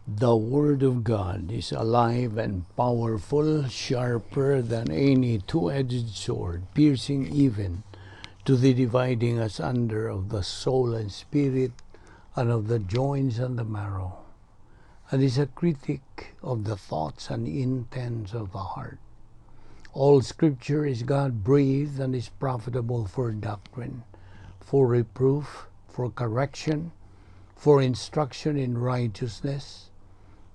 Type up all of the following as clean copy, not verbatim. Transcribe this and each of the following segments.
The Word of God is alive and powerful, sharper than any two-edged sword, piercing even to the dividing asunder of the soul and spirit, and of the joints and the marrow, and is a critic of the thoughts and intents of the heart. All Scripture is God-breathed and is profitable for doctrine, for reproof, for correction, for instruction in righteousness,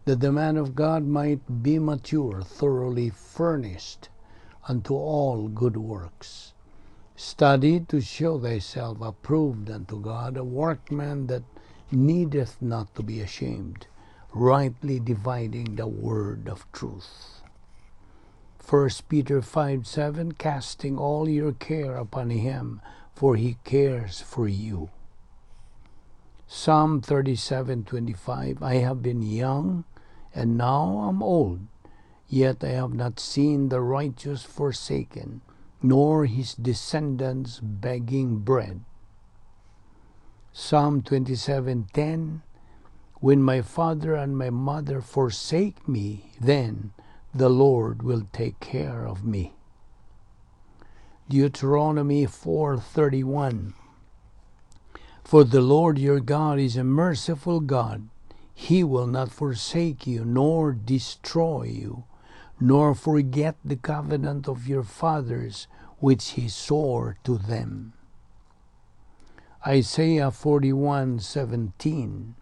that the man of God might be mature, thoroughly furnished unto all good works. Study to show thyself approved unto God, a workman that needeth not to be ashamed, rightly dividing the word of truth. 1 Peter 5:7, casting all your care upon him, for he cares for you. Psalm 37:25, I have been young, and now am old, yet I have not seen the righteous forsaken, nor his descendants begging bread. Psalm 27:10, when my father and my mother forsake me, then the Lord will take care of me. Deuteronomy 4:31, for the Lord your God is a merciful God. He will not forsake you, nor destroy you, nor forget the covenant of your fathers, which he swore to them. Isaiah 41:17,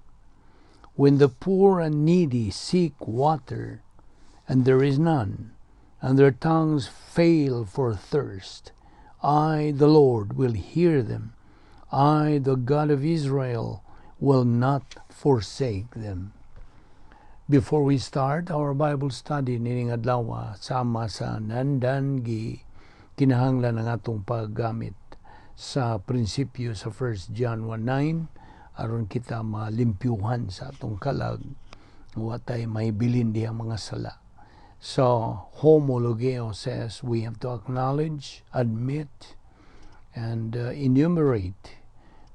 when the poor and needy seek water, and there is none, and their tongues fail for thirst, I, the Lord, will hear them. I, the God of Israel, will not forsake them. Before we start our Bible study nining adlaw, sama sa nandan gi kinahanglan ng atong paggamit sa prinsipyo sa 1 John 1:9 aron kita malimpyuhan sa atong kalag watay may bilin diha mga sala. So homologeo says we have to acknowledge, admit, and enumerate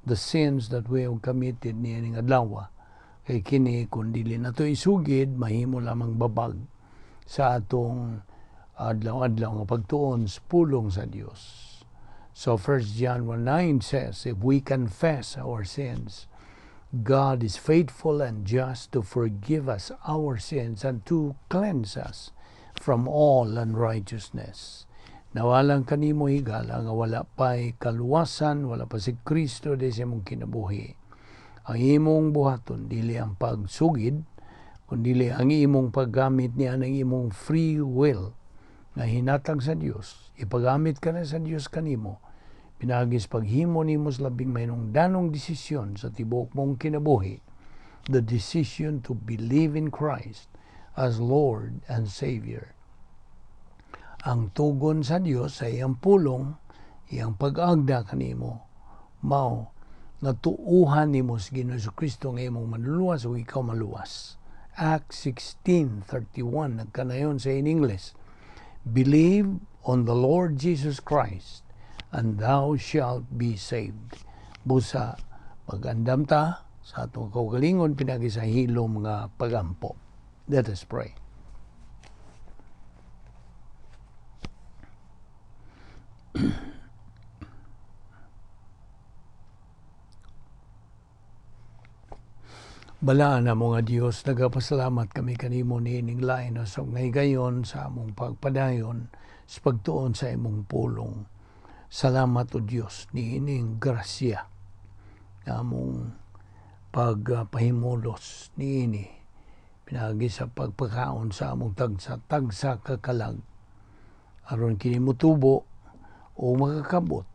the sins that we have committed nining adlaw. Kay kini kung dili na to isugid, mahimo lamang babag sa atong adlaw-adlaw nga pagtuon sa pulong sa Dios. So 1 John 1:9 says, if we confess our sins, God is faithful and just to forgive us our sins and to cleanse us from all unrighteousness. Nawalang kanimo higala nga wala pa'y kaluwasan, wala pa si Kristo di sa imong kinabuhi. Ang imong buhaton, dili ang pagsugid, kundi ang imong paggamit niya ng imong free will na hinatag sa Dios. Ipagamit ka na sa Dios kanimo. Pinagis paghimo nimo sa labing mahinungdanong desisyon sa tibuok mong kinabuhi. The decision to believe in Christ as Lord and Savior. Ang tugon sa Dios sa iyang pulong, iyang pag-agda kanimo, mao natuuhan nimo sa Ginoo Kristo nga imong manluwas o ikaw maluwas. Acts 16:31 nagkanayon sa in English. Believe on the Lord Jesus Christ and thou shalt be saved. Busa pag-andam ta sa atong kaugalingon pinagi sa hilom nga pagampo. Let us pray. Balaan na mga Diyos, nagapasalamat kami kanimo niining lain na sa ngayon sa among pagpadayon sa pagtuon sa imong pulong. Salamat o Diyos niining grasya among pagpahimulos niini pinagi sa pagpakaon sa among tagsa kakalag aron kini motubo o makakabot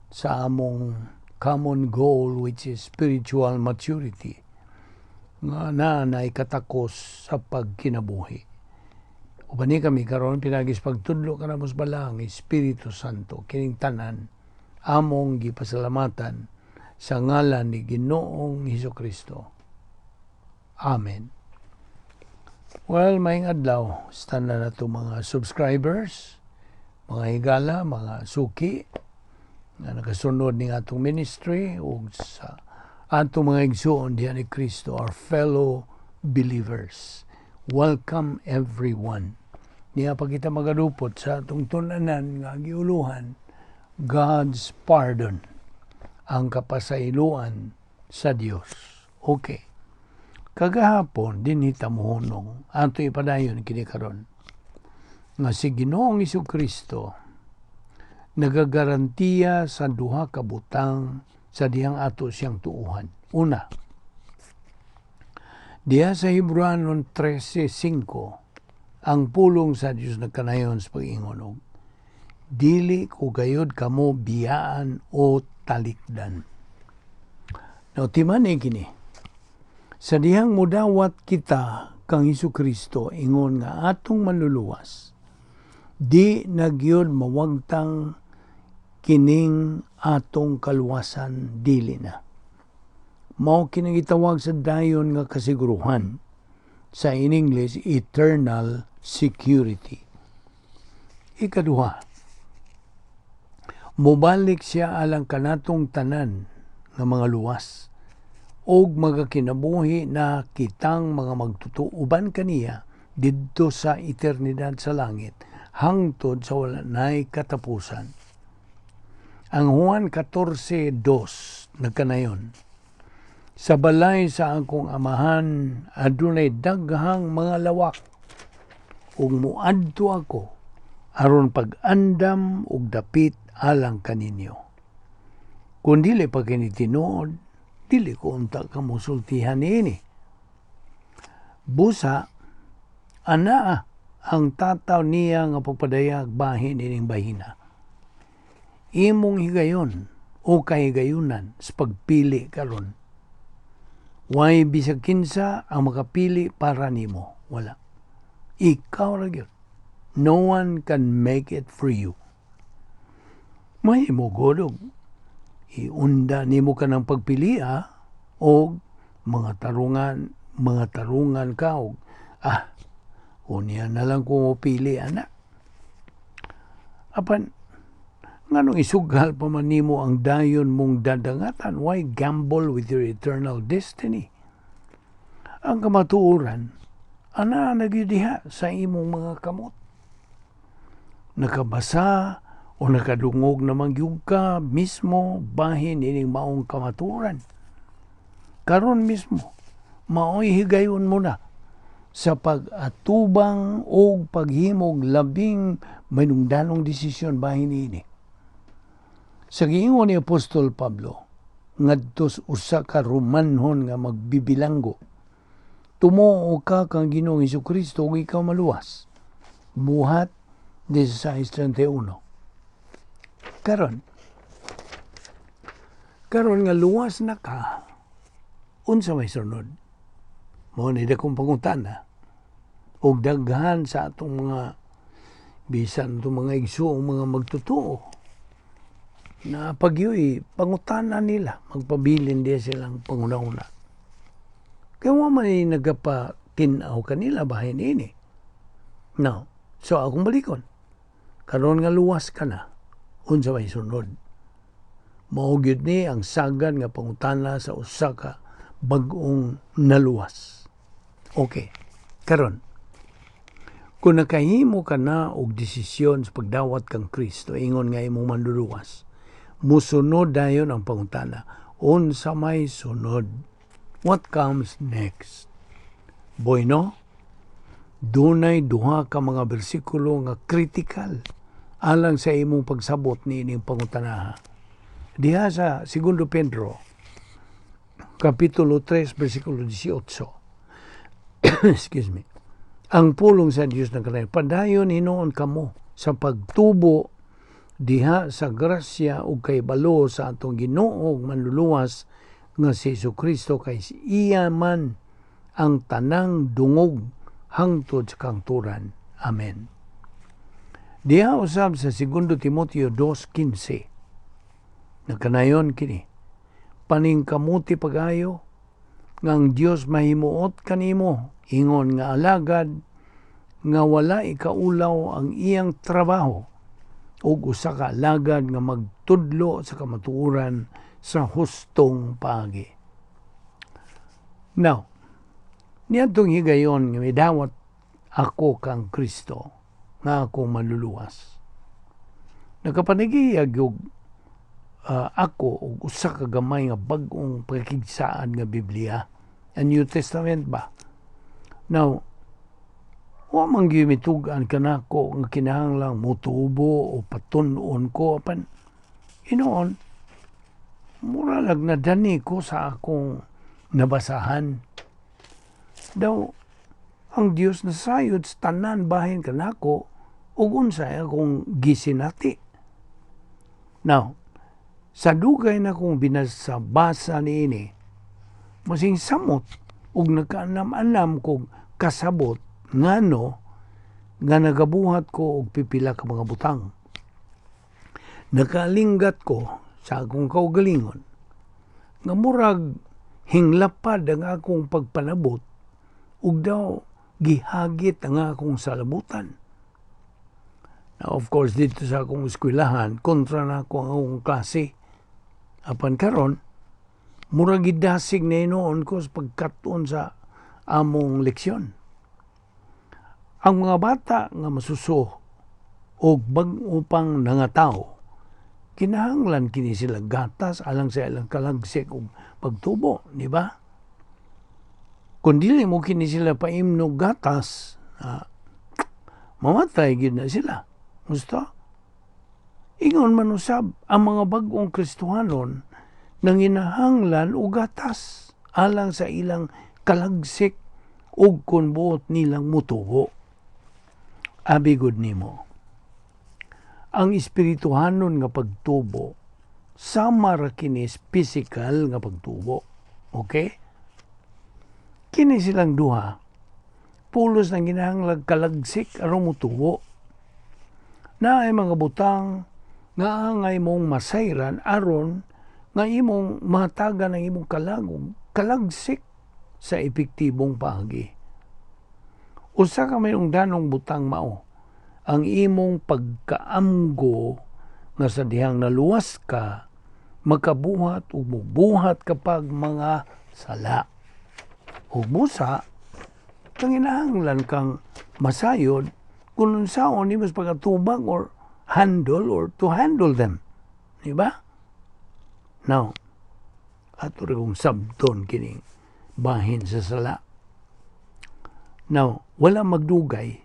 sa among common goal which is spiritual maturity nga naay katakos sa pagkinabuhi. Ubani kami karon pinagis pagtudlo ka na mos balang Espiritu Santo kining tanan among gipasalamatan sa ngalan ni Ginoong Hesukristo. Amen. Well, maayong adlaw sa tanan nato mga subscribers, mga higala, mga suki na nakasunod ning atong ministry ug sa atong mga igsoon diha ni Kristo, our fellow believers. Welcome everyone. Niya pa kita magadupot sa atong tunanan nga giuluhan, God's pardon, ang kapasayloan sa Dios. Okay. Kagahapon din hitamuhunong ato ipadayon kini karon nga si Ginoong Jesucristo nagagarantiya sa duha ka butang sa dihang ato siyang tuuhan. Una, diha sa Hebreano 13:5, ang pulong sa Dios nagkanayon sa pag-ingon, dili ko gayud kamo biyaan o talikdan. Now, timan kini. Sa dihang mudawat kita kang Jesucristo, ingon nga atong manluluwas, di nagyod mawagtang kining atong kaluwasan dili na. Mao kining gitawag sa dayon nga kasiguruhan, sa in English, eternal security. Ikaduha, mubalik siya alang kanatong tanan nga mga luwas, og magakinabuhi na kitang mga magtutuuban kaniya didto sa eternidad sa langit, hangtod sa wala na'y katapusan. Ang Juan 14:2 nagkanayon, sa balay sa akong amahan adunay daghang mga lawak, ug muadto ako aron pag-andam og dapit alang kaninyo. Kung dili pa kini tinuod, dili ko unta ka musultihan niini. Busa, anaa ang tataw niya nga pagpadayag bahin ining bahina. Imong higayon o kahigayunan sa pagpili karon. Way bisag kinsa ang makapili para nimo. Wala. Ikaw ra gyud. No one can make it for you. May mo godog. Iunda nimo ka ng pagpilia o mga tarungan ka og unya na lang ko pili ana. Apan nganong isugal pa man nimo ang dayon mong dadangatan? Why gamble with your eternal destiny? Ang kamatuoran ana nagyudiha sa imong mga kamot. Nakabasa o nakadungog namang yung ka mismo bahin ining maong kamaturan. Karon mismo, mao'y higayon mo na sa pag-atubang o paghimog labing manungdanong desisyon bahin ini. Sa giingon ni Apostol Pablo, ngadtos usa ka Romanhon nga magbibilanggo, tumuo ka kang Ginoong Jesucristo ug ikaw maluwas. Buhat 16:31. Karon nga luwas na ka, unsa may sunod? Mao ni dakong pangutana og daghan sa atong mga bisan itong mga igsoong mga magtutuo na pagyoy pangutana nila, magpabilin diya silang panguna-una. Kaya mo man nagapatinaw kanila bahin ini. Now, so akong balikon, karon nga luwas ka na, unsa may sunod? Mao gyud ni ang sagad nga pangutana sa usa ka bag-ong naluwas. Okay, karon kung nakahimo ka na og desisyon sa pagdawat kang Kristo, ingon nga imong manluluwas, musunod dayon ang pangutana, unsa may sunod? What comes next? Bueno, dunay duha ka mga bersikulo nga critical alang sa imong pagsabot niining pangutanaha. Diha sa 2 Pedro, Kapitulo 3, versikulo 18. Excuse me. Ang pulong sa Diyos na kanay, padayon hinoon kamo sa pagtubo diha sa grasya ug kay balo sa atong Ginoo manluluwas nga si Jesucristo, kay iya man ang tanang dungog hangtod sa kangturan. Amen. Diha usab sa 2 Timoteo 2:15. Nakanayon kini, paningkamuti pagayo ngang Dios mahimuot kanimo, ingon nga alagad nga wala ikaulaw ang iyang trabaho ug usa ka alagad nga magtudlo sa kamatuoran sa hustong paagi. Now, Niyadtong higayon nga midawat ako kang Kristo nga ako maluluwas. Nakapanagihiyag yung ako og usa ka gamay nga bag-ong pakikigsaan nga Biblia, ang New Testament ba. Now, wa man gyud mitug-an kanako nga kinahanglang mutubo o patun-on ko apan inoon mura lag nadani ko sa akong nabasahan. Daw ang Dios nasayod sa tanan bahin kanako ug unsay akong gisinati. Now, sa dugay na kong binasa niini, masing samot ug nagkaanam-anam kong kasabot ngano nga nagabuhat ko og pipila ka mga butang. Nakalinggat ko sa akong kaugalingon nga murag hinglapad ang akong pagpanabot ug daw gihagit ang akong salabutan. Now, of course, dito sa akong eskwelahan, kontra na ako ang akong klase. Apan karon, murag gidasig na inoon ko sa pagkatuon sa among leksyon. Ang mga bata nga masuso o upang nangataw, kinahanglan kini sila gatas alang sa ilang kalagsik o pagtubo, di ba? Kung dili mo kini sila paimnog gatas, mamatay gid na sila. Gusto? Ingon man usab ang mga bag-ong Kristohanon nang inahanglan og gatas alang sa ilang kalagsik ug kun buot nilang mutubo. Abigod nimo. Ang espirituhanon nga pagtubo sama ra kini physical nga pagtubo. Okay? Kini silang duha pulos nang ginahanglan kalagsik aron mutubo. Na ay mga butang nga angay mong masayran aron nga imong matagan ang imong kalagsik sa epektibong paagi. Usa ka mayong danong butang mao ang imong pagkaamgo nga sa dihang naluwas ka makabuhat o mubuhat kapag mga sala. O busa, kinahanglan kang masayod kung unsaon ni mas pagkatubag or handle or to handle them. Diba? Now, ato rin kong sabton kining bahin sa sala. Now, wala magdugay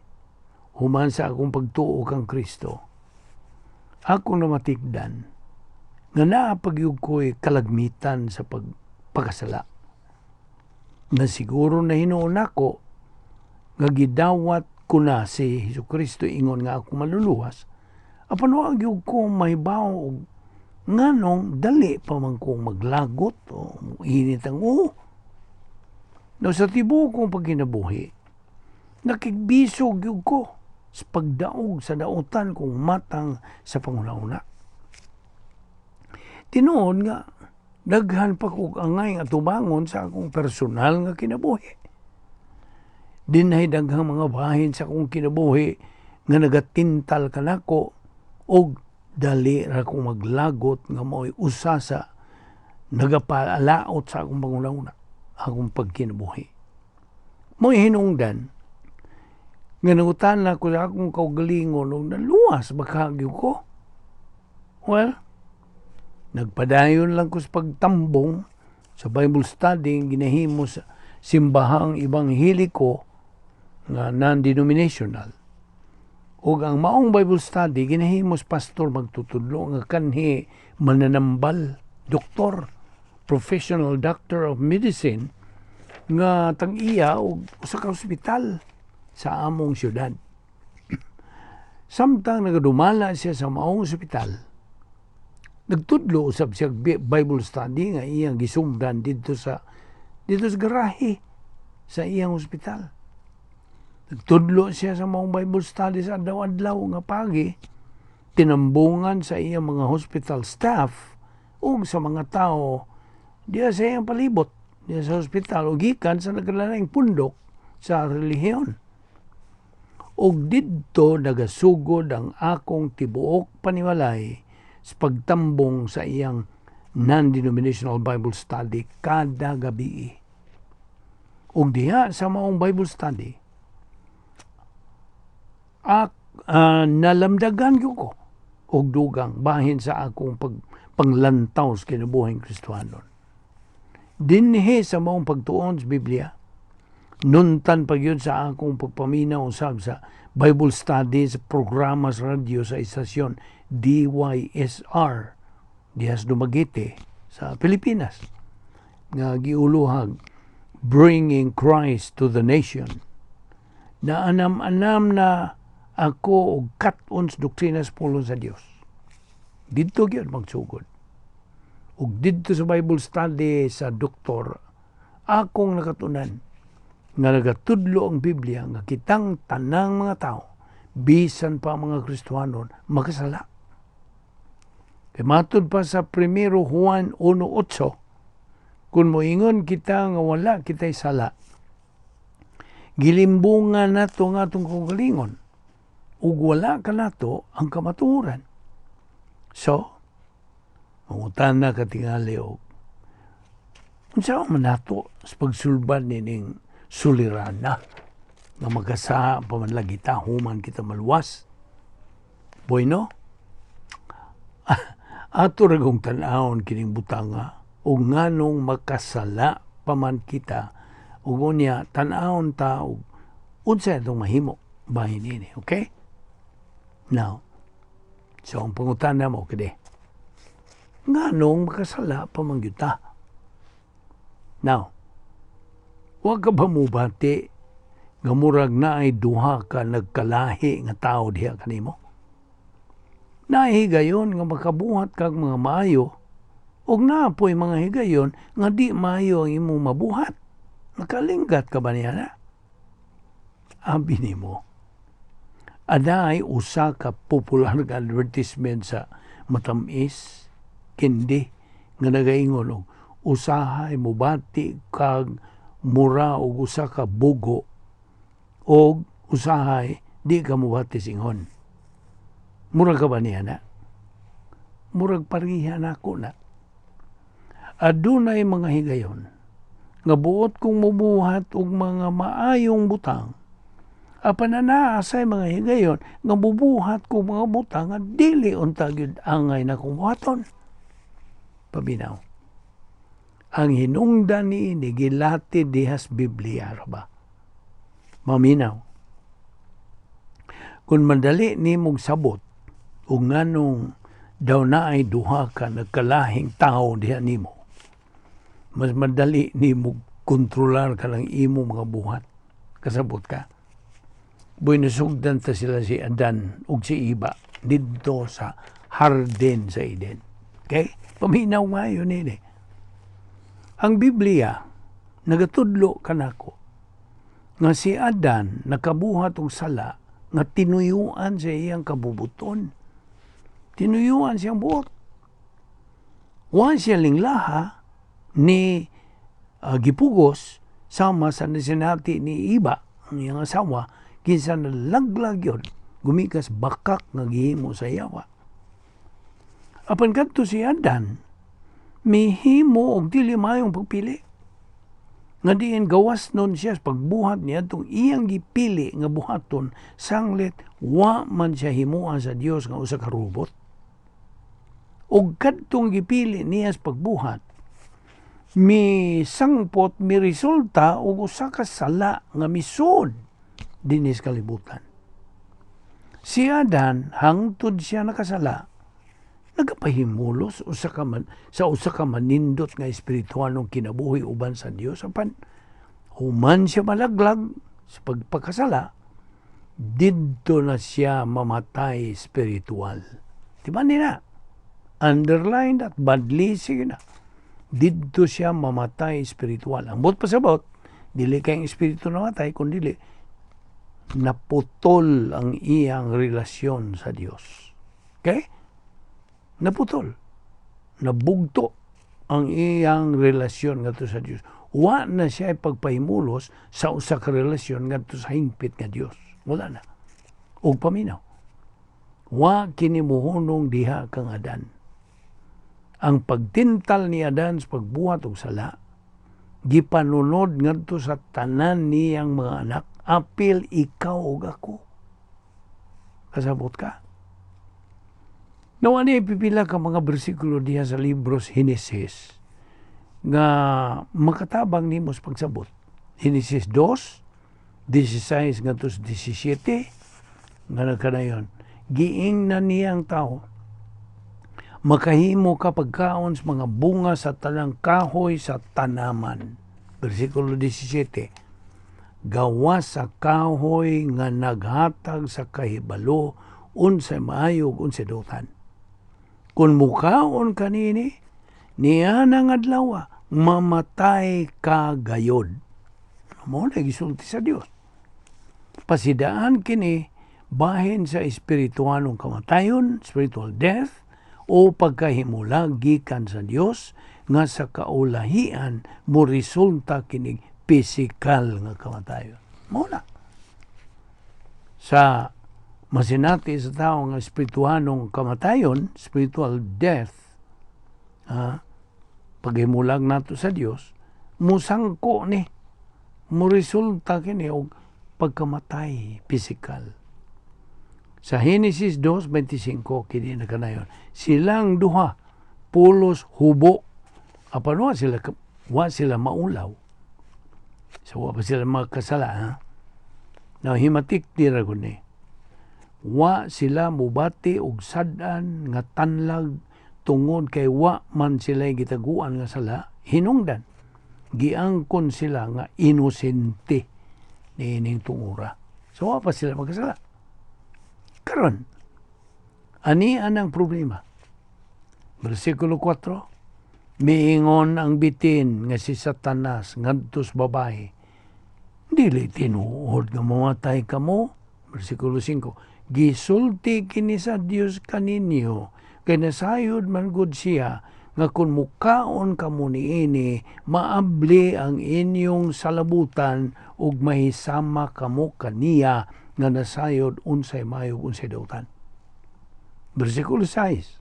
human sa akong pagtuo kang Kristo. Ako na matikdan nga naapagyug ko'y kalagmitan sa pagkasala. Na siguro na hinuon ako nga gidawat ko na si Jesucristo ingon nga ako maluluwas, apan wa gyud ko mahibaw og nganong dali pa man kong maglagot o init ang uho. No, sa tibuok kong pagkinabuhi, nakigbisog gyud ko sa pagdaog sa dautan kong matang sa panguna-una. Tinuod nga, daghan pa kong angay nga tubangon sa akong personal nga kinabuhi. Dinay daghang mga bahin sa akong kinabuhi nga nagatintal kanako og dali ra kong maglagot nga mao'y usa sa nagapalaot sa akong panguna-una, akong pagkinabuhi. Mo'y hinungdan nga nangutan na ko sa akong kaugalingon og naluwas bakagyo ko. Well, nagpadayon lang ko sa pagtambong sa Bible study ginahimo sa simbahang ebangheliko nga non-denominational. O ang maong Bible study ginahimos pastor magtutudlo nga kanhi mananambal, doktor, professional doctor of medicine nga tag-iya og usa ka ospital sa among syudad. Samtang nagadumala siya sa maong ospital, nagtudlo usab siya Bible study nga iyang gisungdan dito sa garahe sa iyang ospital. Nagtudlo siya sa mga Bible study sa adlaw-adlaw nga pagi, tinambungan sa iyang mga hospital staff ug sa mga tao diya sa iyang palibot, diya sa hospital, o gikan sa nagkalaing pundok sa relihiyon. Og didto nagasugod ang akong tibuok panimalay sa pagtambong sa iyang non-denominational Bible study kada gabi. ug diha sa maong Bible study nalamdagan ko og dugang bahin sa akong panglantaw sa kinabuhing Kristiyanon. Dinhi sa maong pagtuon sa Biblia, nuntan pa yun sa akong pagpaminaw usab sa Bible study sa programa sa radyo sa istasyon DYSR Diaz Dumaguete sa Pilipinas nga giuluhag Bringing Christ to the Nation. Na anam-anam na ako og kat-on sa doktrina sa pulong sa Dios. Dito gyud magsugod. Ug dito sa Bible study sa doktor, akong nakatunan nga nagatudlo ang Biblia nga kitang tanang mga tao, bisan pa mga Kristiyanon, makasala. Kay matud pa sa 1 Juan 1:8, kung moingon kita nga wala kita'y sala, gilimbungan nato nga atong kagalingon, ug wala ka nato ang kamatuoran. So, mangutan na katingali og unsa man nato sa pagsulbad nining sulirana nga magasa pa man lagi ta human kita maluwas. Bueno, ato ragong tan-awon kining butanga ug nganong makasala pa man kita ug unya tan-awon ta og unsa itong mahimo bahin ini, okay? Now, so ang pangutana mo kadi, nganong makasala pa man gyud ta? Now, wag ka ba mubati nga murag na ay duha ka nagkalahi nga tao diha kanimo? Nahigayon nga makabuhat kag mga maayo, ug naapoy mga higayon nga di maayo ang imong mabuhat. Nakalinggat ka ba niya na? Abi nimo, aday usa ka popular nga advertisement sa matamis, kindi, nga nagaingon og usahay mubati kag mura og usa ka bugo og usahay di ka mubati singhon. Murag ka ba niya na? Murag parihan ako na. Adunay mga higayon nga buot kong mubuhat og mga maayong butang, apan na asay mga higayon nga bubuhat kong mga butang nga dili unta gyud angay na kong buhaton. Pabinaw, ang hinungdan niini gilati dihas Biblia ra ba? Maminaw, kung madali nimong sabot ug nganong daw na ay duha ka nagkalahing tao diha nimo, mas madali nimo kontrolar ka lang imo mga buhat. Kasabot ka. Boy nasugdan ta sila si Adan ug si Iba didto sa Harden sa Eden. Okay? Paminaw nga yun ini. Ang Biblia nagatudlo kanako nga si Adan nakabuhat og sala nga tinuyuan sa iyang kabubuton. Tinuyuan siyang buot. Wa siya linglaha ni gipugos sama sa nasinati ni Iba, ang iyang asawa, kinsa nalaglag yun, gumikas bakak nga gihimo sa yawa. Apan kadto si Adan, mihimo og dili mayong pagpili. Nga diin gawas nun siya sa pagbuhat niya itong iyang gipili nga buhaton, sanglit wa man siya himuan sa Dios nga usa ka robot. Og kadtong gipili niya sa pagbuhat, mi sangpot, mi resulta og usa ka sala nga misud dinis kalibutan. Si Adan, hangtod siya nakasala, nagapahimulos sa usa ka manindot nga espiritual ng kinabuhi uban sa Dios. Apan human siya malaglag sa pagpakasala, didto na siya mamatay espiritual. Diba nila? Underline that, badly sige na. Didto siya mamatay espiritual. Ang bot pasabot, dili kayong espiritu namatay, kundi naputol ang iyang relasyon sa Dios. Okay? Naputol. Nabugto ang iyang relasyon ngadto sa Dios. Wa na siya pagpahimulos sa usa ka relasyon ngadto sa hingpit nga Dios. Wala na. Og paminaw, wa kini mohunong diha kang Adan. Ang pagtintal ni Adan sa pagbuhat og sala, gipanunod ngadto sa tanan niyang mga anak, apil ikaw ug ako. Kasabot ka? Nawani pipila ka mga bersikulo diha sa libros Henesis nga makatabang nimo sa pagsabot. Henesis 2:16 ngadto sa 17 nga nagkanayon. Giingnan niyang tao, makahimo ka pagkaon sa mga bunga sa tanang kahoy sa tanaman. Versikulo 17, gawa sa kahoy nga naghatag sa kahibalo, unsay maayo ug unsay dutan. Kung mukaon kanini, niya nang adlaw, mamatay ka gayod. Mo na gisulti sa Dios. Pasidaan kini bahin sa espirituanong kamatayon, spiritual death, o pagkahimulag gikan sa Dios nga sa kaulahian mo resulta kining physical nga kamatayon. Muna. Sa masinati sa tao nga espirituanong kamatayon, spiritual death, paghimulag nato sa Dios, musangko ni, mo resulta kini og pagkamatay physical. Sa Henesis 2:25 kini na kanayon, silang duha pulos hubo. Apan wa sila maulaw. So wa pa sila magkasala, ha? Now himatik dira gud ni. Wa sila mubati og sad-an nga tanlag tungod kay wa man sila gitaguan nga sala, hinungdan. Giangkon sila nga inosente niining tungura. So wa pa sila magkasala. Karon, ani anang problema. Versikulo 4, miingon ang bitin nga si Satanas ngadto sa babae, dili tinuod nga mamatay kamo. Versikulo 5, gisulti kini sa Dios kaninyo, kay nasayod man gud siya nga kung mukaon kamo niini, maabli ang inyong salabutan ug mahisama kamo kaniya nga nasayod unsay mayo unsay dautan. Versikulo 6,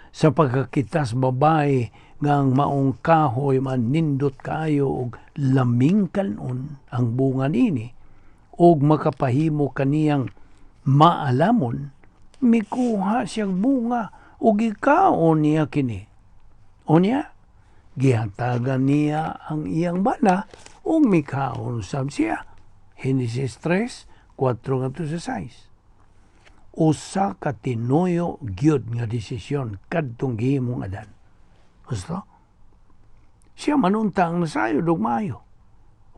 sa pagkakitas babae nga ang maong kahoy man nindot kaayo og laming kanon ang bunga nini og makapahimo kaniyang maalamon, mikuha siyang bunga ug ikaon niya kini. Unya, gihatagan niya ang iyang bana ug mikaon sab siya. Henesis 3:4-6. Usa ka tinuyo gyud nga desisyon kadtong gihimong Adan. Gusto? Siya manunta ang nasayod og maayo.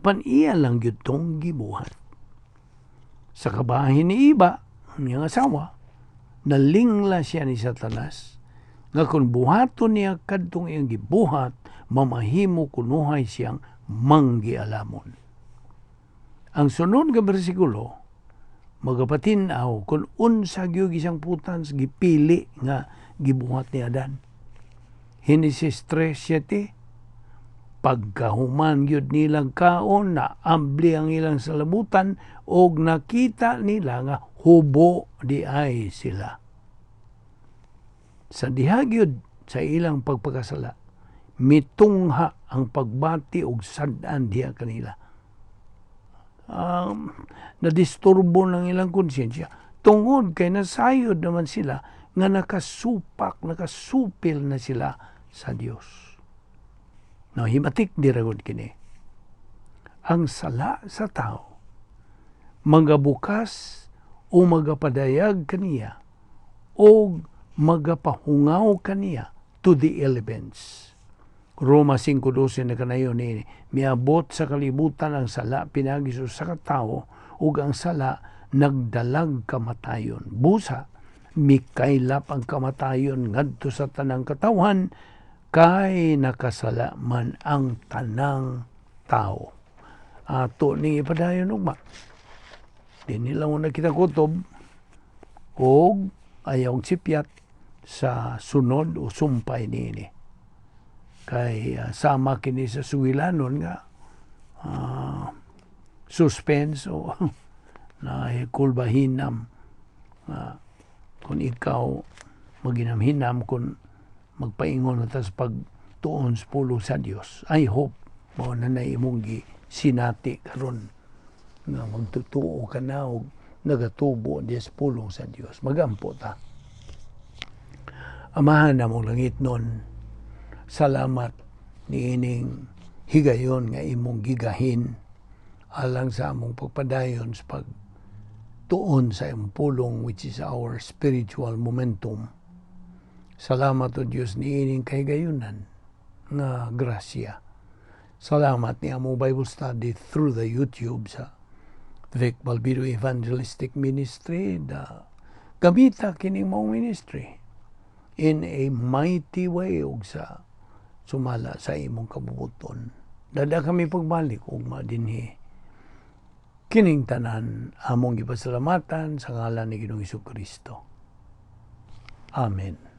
Pan iya lang gyud tong gibuhat. Sa kabahin ni Iba, ang iyang asawa, nalingla siya ni Satanas nga kung buhaton niya kadtong iyang gibuhat, mamahimo kunuhay siyang manggialamon. Ang sunod nga bersikulo, magapatin-aw kung unsa gyud isang putans gipili nga gibuhat ni Adan. Henesis 3:7, pagkahuman gyud nilang kaon na ambli ang ilang salabutan og nakita nila nga hubo di ay sila. Sa diha gyud sa ilang pagpakasala, mitungha ang pagbati og sad-an diha kanila. Nadisturbo ng ilang konsyensya tungod kay nasayod naman sila nga nakasupil na sila sa Dios. Now, himatik diragod kini. Ang sala sa tao, magabukas o magapadayag kaniya o magapahungaw kaniya to the elements. Roma 5:12 na kanayon ni miabot sa kalibutan ang sala pinaagi sa katao ug ang sala nagdalag kamatayon. Busa mikaylap ang kamatayon ngadto sa tanang katawhan kay nakasala man ang tanang tao. Ato ning ipadayon ugma. Di nila mo nakita kutob og ayaw sipyat sa sunod o sumpay niini. Kay sama kini sa suwilanon nga suspense o na kulbahinam kung ikaw maginamhinam kung magpaingon na tas tuon sa pulong sa Dios. I hope mo na imong sinati karon nga magtutuo ka na og nagatubo di sa pulong sa Dios. Magampo ta. Amahan na mong langit nun, salamat ni ining higayon nga imong gigahin alang sa among pagpadayon sa pagtuon sa imong pulong, which is our spiritual momentum. Salamat o Diyos ni ining kahigayunan nga grasya. Salamat ni among Bible study through the YouTube sa Vic Balbido Evangelistic Ministry, da gamita kining mong ministry in a mighty way ug sa sumala sa imong kabubuton. Dada kami pagbalik ug madinhi kining tanan among gipasalamatan sa ngalan ni Ginoong Hesukristo. Amen.